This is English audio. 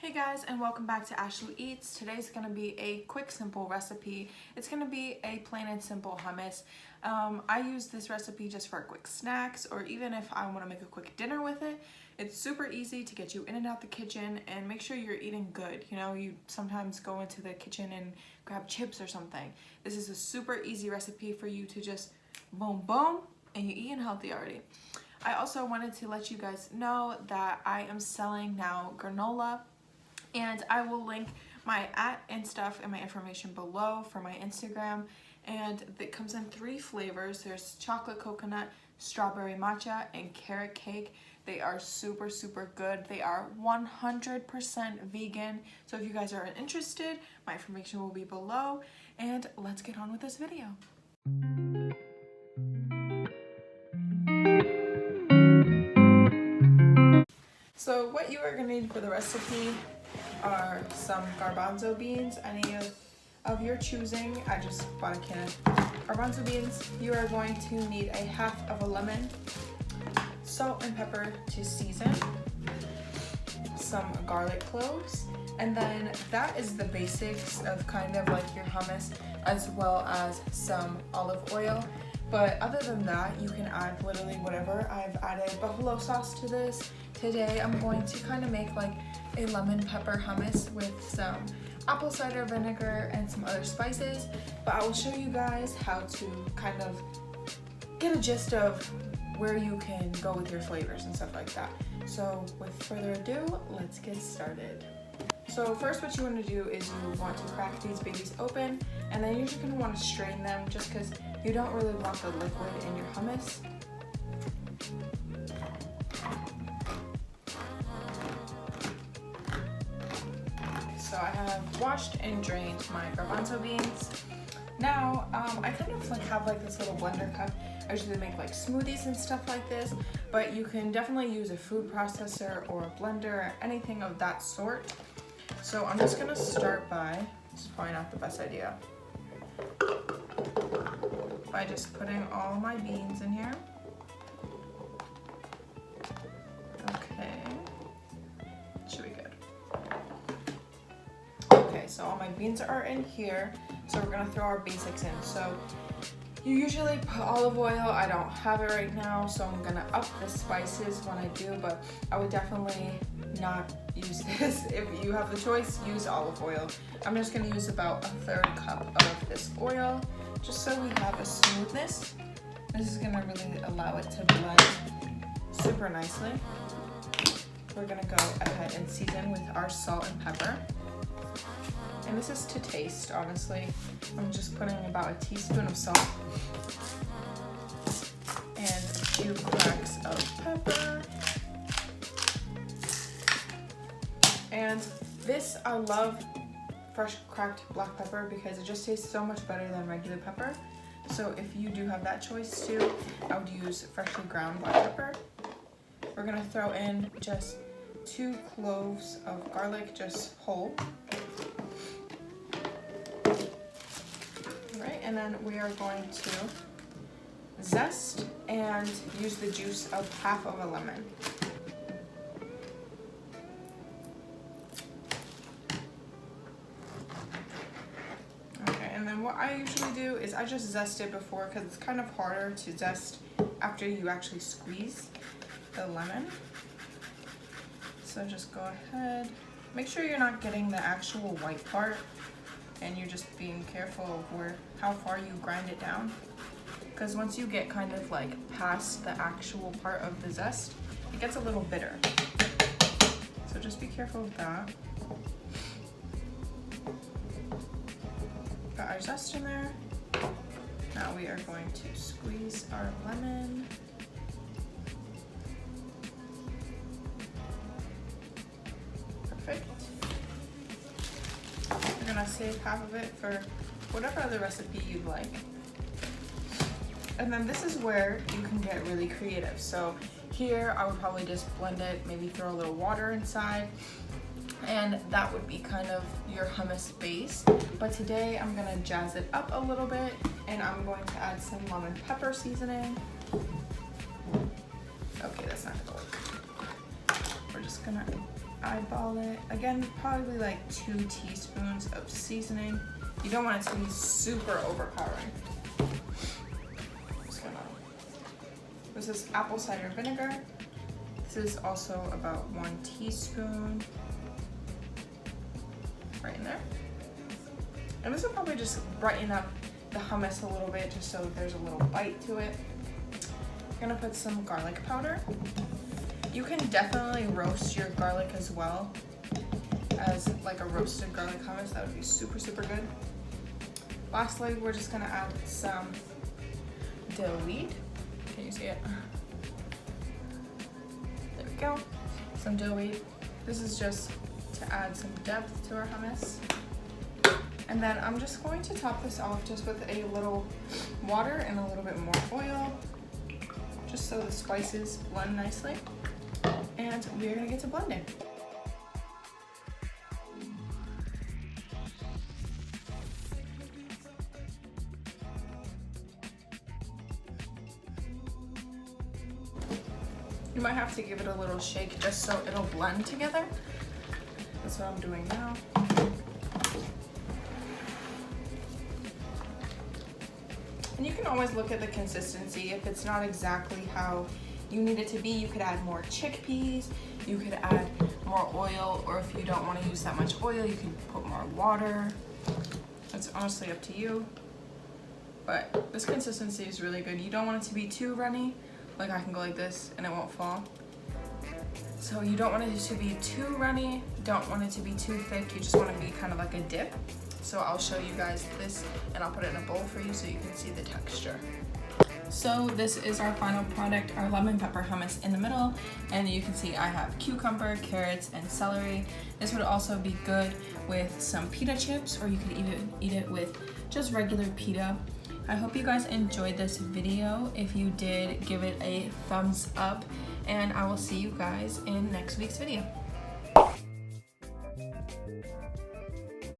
Hey guys, and welcome back to Ashley Eats. Today's gonna be a quick, simple recipe. It's gonna be a plain and simple hummus. I use this recipe just for quick snacks, or even if I wanna make a quick dinner with it. It's super easy to get you in and out the kitchen, and make sure you're eating good. You know, you sometimes go into the kitchen and grab chips or something. This is a super easy recipe for you to just boom, boom, and you're eating healthy already. I also wanted to let you guys know that I am selling now granola, and I will link my and stuff and my information below for my Instagram. And it comes in 3 flavors. There's chocolate coconut, strawberry matcha, and carrot cake. They are super, super good. They are 100% vegan. So if you guys are interested, my information will be below. And let's get on with this video. So what you are gonna need for the recipe are some garbanzo beans, any of your choosing. I just bought a can of garbanzo beans. You are going to need a half of a lemon, salt and pepper to season, some garlic cloves, and then that is the basics of kind of like your hummus, as well as some olive oil. But other than that, you can add literally whatever. I've added buffalo sauce to this. Today I'm going to kind of make like a lemon pepper hummus with some apple cider vinegar and some other spices. But I will show you guys how to kind of get a gist of where you can go with your flavors and stuff like that. So with further ado, let's get started. So first what you want to do is you want to crack these babies open, and then you're just going to want to strain them just because you don't really want the liquid in your hummus. So I have washed and drained my garbanzo beans. Now I kind of like have like this little blender cup. I usually make like smoothies and stuff like this, but you can definitely use a food processor or a blender or anything of that sort. So I'm just gonna start by, this is probably not the best idea, by just putting all my beans in here. Okay, should be good. Okay, so all my beans are in here, so we're gonna throw our basics in. So you usually put olive oil. I don't have it right now, so I'm gonna up the spices when I do, but I would definitely not use this. If you have the choice, use olive oil. I'm just gonna use about 1/3 cup of this oil, just so we have a smoothness. This is gonna really allow it to blend super nicely. We're gonna go ahead and season with our salt and pepper. And this is to taste, honestly. I'm just putting about a teaspoon of salt and a few cracks of pepper. And this, I love fresh cracked black pepper because it just tastes so much better than regular pepper. So if you do have that choice too, I would use freshly ground black pepper. We're gonna throw in just 2 cloves of garlic, just whole. Alright, and then we are going to zest and use the juice of half of a lemon. And then what I usually do is I just zest it before, because it's kind of harder to zest after you actually squeeze the lemon. So just go ahead, make sure you're not getting the actual white part, and you're just being careful of how far you grind it down, because once you get kind of like past the actual part of the zest, it gets a little bitter. So just be careful of that. Got our zest in there. Now we are going to squeeze our lemon. Perfect. We're gonna save half of it for whatever other recipe you'd like. And then this is where you can get really creative. So here I would probably just blend it, maybe throw a little water inside, and that would be kind of your hummus base. But today I'm gonna jazz it up a little bit, and I'm going to add some lemon pepper seasoning. Okay, that's not gonna work. We're just gonna eyeball it. Again, probably like 2 teaspoons of seasoning. You don't want it to be super overpowering. This is apple cider vinegar. This is also about 1 teaspoon. Right in there. And this will probably just brighten up the hummus a little bit, just so there's a little bite to it. I'm gonna put some garlic powder. You can definitely roast your garlic as well as like a roasted garlic hummus. That would be super, super good. Lastly, we're just gonna add some dill weed. Can you see it? There we go. Some dill weed. This is just to add some depth to our hummus. And then I'm just going to top this off just with a little water and a little bit more oil, just so the spices blend nicely. And we're gonna get to blending. You might have to give it a little shake just so it'll blend together. That's what I'm doing now. And you can always look at the consistency. If it's not exactly how you need it to be, you could add more chickpeas, you could add more oil, or if you don't want to use that much oil, you can put more water. It's honestly up to you. But this consistency is really good. You don't want it to be too runny. Like I can go like this and it won't fall. So you don't want it to be too runny, don't want it to be too thick. You just want to be kind of like a dip. So I'll show you guys this and I'll put it in a bowl for you so you can see the texture. So this is our final product, our lemon pepper hummus in the middle. And you can see I have cucumber, carrots, and celery. This would also be good with some pita chips, or you could even eat it with just regular pita. I hope you guys enjoyed this video. If you did, give it a thumbs up, and I will see you guys in next week's video.